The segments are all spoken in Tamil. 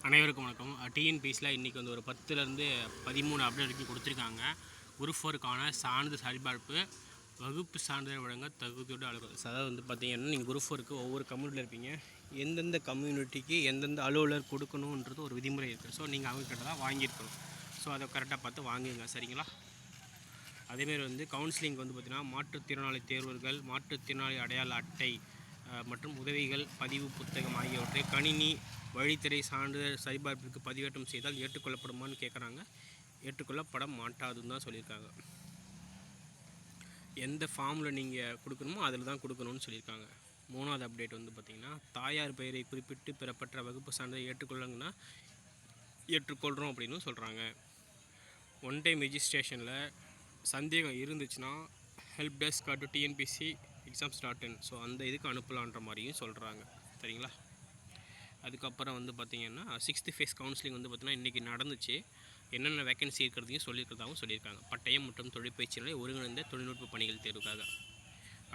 அனைவருக்கும் வணக்கம். டிஎன்பிஎஸ்சியில் இன்றைக்கி வந்து ஒரு 10லேருந்து 13 அப்டேட் வரைக்கும் கொடுத்துருக்காங்க. குரூப் 4க்கான சான்றிதழ் சரிபார்ப்பு வகுப்பு சான்றிதழ் வழங்க தகுதியோடு அலுவலர். அதாவது வந்து பார்த்திங்கன்னா, நீங்கள் குரூப் 4க்கு ஒவ்வொரு கம்யூனிட்டியில் இருப்பீங்க. எந்தெந்த கம்யூனிட்டிக்கு எந்தெந்த அலுவலர் கொடுக்கணுன்றது ஒரு விதிமுறை இருக்குது. ஸோ நீங்கள் அவங்கக்கிட்ட தான் வாங்கியிருக்கணும். ஸோ அதை கரெக்டாக பார்த்து வாங்குங்க, சரிங்களா? அதேமாரி வந்து கவுன்சிலிங் வந்து பார்த்திங்கன்னா, மாற்றுத்திறனாளி தேர்வர்கள், மாற்றுத்திறனாளி அடையாள அட்டை மற்றும் உதவிகள் பதிவு புத்தகம் ஆகியவற்றை கணினி வழித்திரை சான்றிதழ் சரிபார்ப்பிற்கு பதிவேற்றம் செய்தால் ஏற்றுக்கொள்ளப்படுமான்னு கேட்குறாங்க. ஏற்றுக்கொள்ளப்பட மாட்டாதுன்னு தான் சொல்லியிருக்காங்க. எந்த ஃபார்மில் நீங்கள் கொடுக்கணுமோ அதில் தான் கொடுக்கணும்னு சொல்லியிருக்காங்க. 3வது அப்டேட் வந்து பார்த்திங்கன்னா, தாயார் பெயரை குறிப்பிட்டு பெறப்பட்ட வகுப்பு சான்றிதழ் ஏற்றுக்கொள்ளுங்கன்னா ஏற்றுக்கொள்கிறோம் அப்படின்னு சொல்கிறாங்க. ஒன் டைம் ரெஜிஸ்ட்ரேஷனில் சந்தேகம் இருந்துச்சுன்னா help desk TNPSC exams.in so அந்த இதுக்கு அனுப்பலான்ற மாதிரியும் சொல்கிறாங்க, சரிங்களா? அதுக்கப்புறம் வந்து பார்த்திங்கன்னா 6th ஃபேஸ் கவுன்சிலிங் வந்து பார்த்திங்கன்னா இன்றைக்கி நடந்துச்சு. என்னென்ன வேக்கன்சி இருக்கிறதையும் சொல்லியிருக்கிறதாகவும் சொல்லியிருக்காங்க. பட்டயம் மற்றும் தொழிற்பயிற்சி நிலை ஒருங்கிணைந்த தொழில்நுட்ப பணிகள் தேர்வுக்காக.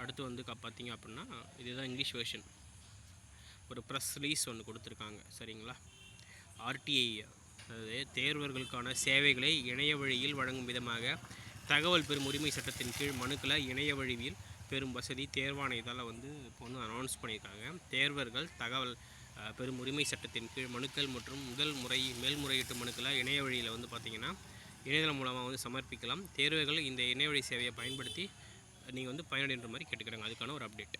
அடுத்து வந்து பார்த்திங்க அப்படின்னா, இதுதான் இங்கிலீஷ் வெர்ஷன். ஒரு ப்ரெஸ் ரிலீஸ் ஒன்று கொடுத்துருக்காங்க, சரிங்களா? ஆர்டிஐ அதாவது தேர்வர்களுக்கான சேவைகளை இணைய வழியில் வழங்கும் விதமாக தகவல் பெறும் உரிமை சட்டத்தின் கீழ் மனுக்களை இணைய வழியில் பெரும் வசதி தேர்வாணையத்தால் வந்து இப்போ வந்து அனௌன்ஸ் பண்ணியிருக்காங்க. தேர்வர்கள் தகவல் பெரும் உரிமை சட்டத்தின் கீழ் மனுக்கள் மற்றும் மேல்முறையீட்டு மனுக்களை இணைய வழியில் வந்து பார்த்திங்கன்னா இணையதளம் மூலமாக வந்து சமர்ப்பிக்கலாம். தேர்வர்கள் இந்த இணையவழி சேவையை பயன்படுத்தி நீங்கள் வந்து பயனடைகிற மாதிரி கேட்டுக்கிறாங்க. அதுக்கான ஒரு அப்டேட்.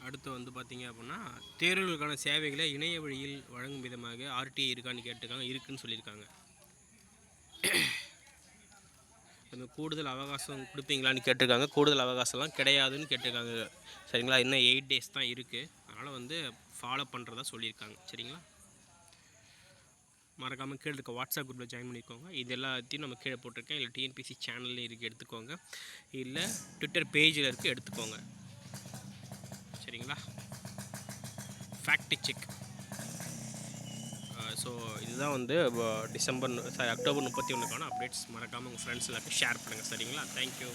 அடுத்து வந்து பார்த்திங்க அப்படின்னா, தேர்வர்களுக்கான சேவைகளை இணைய வழியில் வழங்கும் விதமாக ஆர்டிஐ இருக்கான்னு கேட்டுருக்காங்க. இருக்குதுன்னு சொல்லியிருக்காங்க. அந்த கூடுதல் அவகாசம் கொடுப்பீங்களான்னு கேட்டிருக்காங்க. கூடுதல் அவகாசம்லாம் கிடையாதுன்னு கேட்டிருக்காங்க, சரிங்களா? இன்னும் 8 days தான் இருக்குது. அதனால் வந்து ஃபாலோ பண்ணுறதா சொல்லியிருக்காங்க, சரிங்களா? மறக்காமல் கீழே இருக்க வாட்ஸ்அப் குரூப்பில் ஜாயின் பண்ணிக்கோங்க. இது எல்லாத்தையும் நம்ம கீழே போட்டிருக்கேன். இல்லை டிஎன்பிஎஸ்சி சேனலில் இருக்குது, எடுத்துக்கோங்க. இல்லை ட்விட்டர் பேஜில் இருக்குது, எடுத்துக்கோங்க, சரிங்களா? Fact check. ஸோ இதுதான் வந்து அக்டோபர் 31க்கான அப்டேட்ஸ். மறக்காமல் உங்கள் ஃப்ரெண்ட்ஸ் எல்லாத்தையும் ஷேர் பண்ணுங்கள், சரிங்களா? தேங்க்யூ.